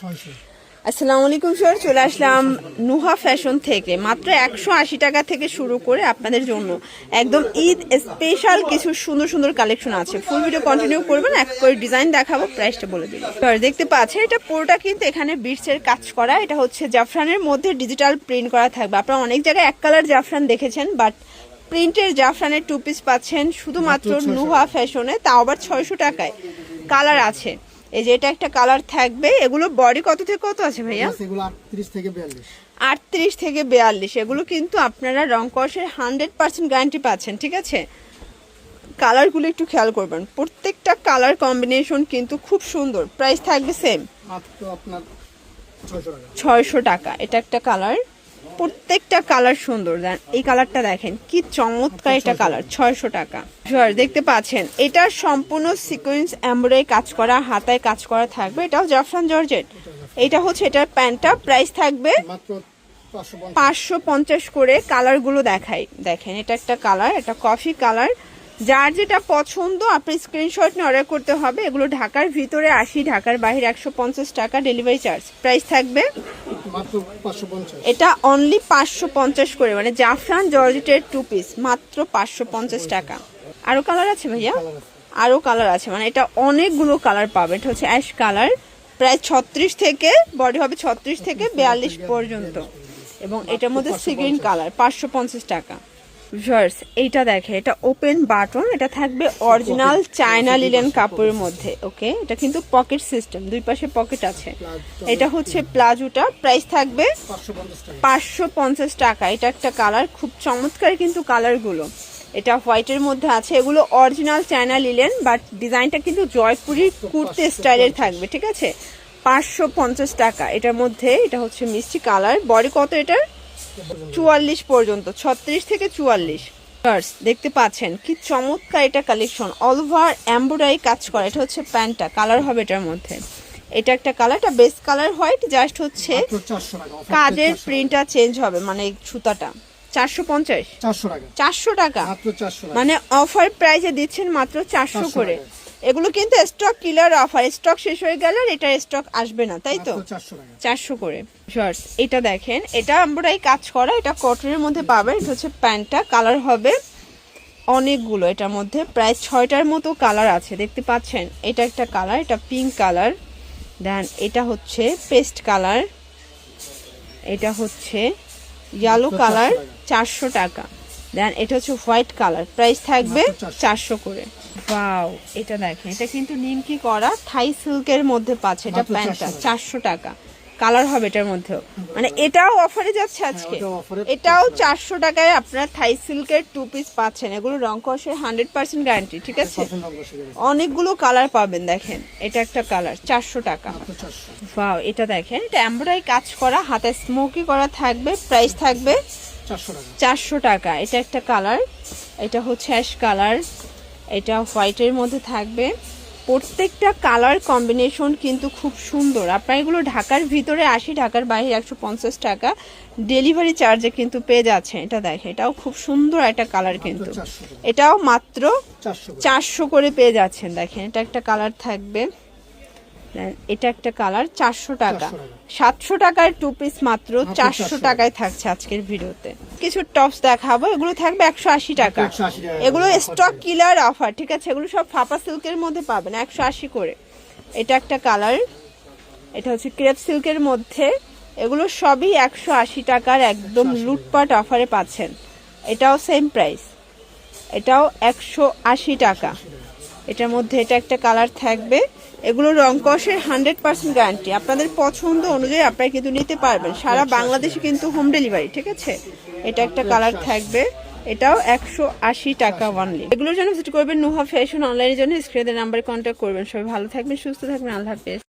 আসসালামু আলাইকুম স্যার, চলে আসলাম নুহা ফ্যাশন থেকে। মাত্র 180 টাকা থেকে শুরু করে আপনাদের জন্য একদম ঈদ স্পেশাল কিছু সুন্দর সুন্দর কালেকশন আছে। ফুল ভিডিও কন্টিনিউ করবেন, এক করে ডিজাইন দেখাবো, প্রাইসটা বলে দিই। স্যার দেখতে পাচ্ছেন এটা পুরোটা কিন্তু এখানে বিটসের কাজ করা। এটা হচ্ছে জাফরানের মধ্যে ডিজিটাল প্রিন্ট করা থাকবে। আপনারা অনেক জায়গায় এক কালার জাফরান দেখেছেন, বাট প্রিন্টের জাফরানের 2 পিস পাচ্ছেন শুধুমাত্র নুহা ফ্যাশনে, তাও আবার 600 টাকায়। কালার আছে, এই যে এটা একটা কালার থাকবে। এগুলো বডি কত থেকে কত আছে ভাইয়া? এগুলো 38 থেকে 42। 38 থেকে 42। এগুলো কিন্তু আপনারা রং কষের 100% গ্যারান্টি পাচ্ছেন, ঠিক আছে? কালারগুলো একটু খেয়াল করবেন, প্রত্যেকটা কালার কম্বিনেশন কিন্তু খুব সুন্দর। প্রাইস থাকবে সেম, মাত্র আপনার 600 টাকা। এটা একটা কালার, প্রত্যেকটা কালার সুন্দর। দেন এই কালারটা দেখেন কি চমৎকার, এটা কালার 600 টাকা। দেখতে পাচ্ছেন এটা সম্পূর্ণ সিকোয়েন্স এমব্রয়ডারি কাজ করা, হাতায় কাজ করা থাকবে। এটাও জাফরান জর্জেট। এটা হচ্ছে এটার প্যান্টটা, প্রাইস থাকবে মাত্র 550 করে। কালারগুলো দেখাই, দেখেন এটা একটা কালার, এটা কফি কালার। যার যেটা পছন্দ আপনি স্ক্রিনশট নিয়ে অর্ডার করতে হবে। এগুলো ঢাকার ভিতরে 80, ঢাকার বাইরে 150 টাকা ডেলিভারি চার্জ। প্রাইস থাকবে মাত্র 550। এটা অনলি 550 করে, মানে জাফরান জর্জেটের 2 পিস মাত্র 550 টাকা। আরো কালার আছে ভাইয়া? আরো কালার আছে, মানে এটা অনেকগুলো কালার পাবে। এটা হচ্ছে অ্যাশ কালার, প্রায় 36 থেকে বডি হবে 36 থেকে 42 পর্যন্ত, এবং এটার মধ্যে সি গ্রিন কালার 550 টাকা। ভিউয়ার্স এইটা দেখে, এটা ওপেন বাটন, এটা থাকবে অরিজিনাল চায়না লিলেন কাপড়ের মধ্যে। ওকে, এটা কিন্তু পকেট সিস্টেম, দুই পাশে পকেট আছে। এটা হচ্ছে প্লাজোটা, প্রাইস থাকবে 550 টাকা। এটা একটা কালার, খুব চমৎকার কিন্তু কালারগুলো। এটা হোয়াইটের মধ্যে আছে। এগুলো অরিজিনাল চায়না লিলেন, বাট ডিজাইনটা কিন্তু জয়পুরি কুর্তি স্টাইলের থাকবে, ঠিক আছে? 550 টাকা এটার মধ্যে। এটা হচ্ছে মিষ্টি কালার, বডি কত এটার? 44 পর্যন্ত, 36 থেকে 44। দেখতে পাচ্ছেন কি চমৎকার এটা কালেকশন, অল ওভার এমব্রয়ডারি কাজ করা। এটা হচ্ছে প্যান্টটা, কালার হবে এটার মধ্যে। এটা একটা কালার, এটা বেস কালার হোয়াইট, জাস্ট হচ্ছে কাজের প্রিন্টটা চেঞ্জ হবে, মানে সুতাটা। 450 টাকা, মানে অফার প্রাইসে দিচ্ছেন মাত্র 400 করে। এগুলো কিন্তু স্টক কিলার অফার, স্টক শেষ হয়ে গেলে এটার স্টক আসবে না, তাই তো? 400 করে। এটা দেখেন, এটা এমব্রয়ডারি কাজ করা, এটা কটনের মধ্যে পাবেন। এটা হচ্ছে প্যান্টটা, কালার হবে অনেকগুলো এটার মধ্যে, প্রায় 6টার মতো কালার আছে, দেখতে পাচ্ছেন। এটা একটা কালার, এটা পিঙ্ক কালার। দেন এটা হচ্ছে পেস্ট কালার, এটা হচ্ছে ইয়েলো কালার, 400 টাকা। দেন এটা হচ্ছে হোয়াইট কালার, প্রাইস থাকবে 400 করে। ওয়াও, এটা দেখেন, এটা কিন্তু নিমকি করা থাই সিল্কের মধ্যে পাচ্ছে। এটা প্যান্টটা 400 টাকা, কালার হবে এটার মধ্যেও, মানে এটাও অফারে যাচ্ছে আজকে। এটাও 400 টাকায় আপনার থাই সিল্কের 2 পিস পাচ্ছেন। এগুলো রং কষের 100% গ্যারান্টি, ঠিক আছে? অনেকগুলো কালার পাবেন। দেখেন এটা একটা কালার, 400 টাকা। ওয়াও, এটা দেখেন, এটা এমব্রয়ডারি কাজ করা, হাতে স্মোকি করা থাকবে, প্রাইস থাকবে 400 টাকা। এটা একটা কালার, এটা হচ্ছে অ্যাশ কালার, এটা হোয়াইটের মধ্যে থাকবে। প্রত্যেকটা কালার কম্বিনেশন কিন্তু খুব সুন্দর। আপনারা এগুলো ঢাকার ভিতরে 80, ঢাকার বাইরে 150 টাকা ডেলিভারি চার্জে কিন্তু পেয়ে যাচ্ছেন। এটা দেখেন, এটাও খুব সুন্দর একটা কালার, কিন্তু এটাও মাত্র 400 করে পেয়ে যাচ্ছেন। দেখেন এটা একটা কালার থাকবে, এটা একটা কালার, 400 টাকা। 700 টাকার 2 পিস মাত্র 400 টাকায় থাকছে আজকের ভিডিওতে। কিছু টপস দেখাবো, এগুলো থাকবে 180 টাকা। এগুলো স্টক কিলার অফার, ঠিক আছে? এগুলো সব ফাপা সিল্কের মধ্যে পাবেন 180 করে। এটা একটা কালার, এটা হচ্ছে ক্রেপ সিল্কের মধ্যে। এগুলো সবই 180 টাকার একদম লুটপাট অফারে পাচ্ছেন। এটাও সেম প্রাইস, এটাও 180 টাকা। এটার মধ্যে এটা একটা কালার থাকবে। এগুলো রং কষের 100% গ্যারান্টি। আপনাদের পছন্দ অনুযায়ী আপনারা কিন্তু নিতে পারবেন, সারা বাংলাদেশে কিন্তু হোম ডেলিভারি, ঠিক আছে? এটা একটা কালার থাকবে, এটাও 180 টাকা অনলি। এগুলোর জন্য ভিজিট করবেন নুহা ফ্যাশন অনলাইনের জন্য, স্ক্রিনের নাম্বারে কন্ট্যাক্ট করবেন। সবাই ভালো থাকবেন, সুস্থ থাকবেন, আল্লাহ হাফেজ।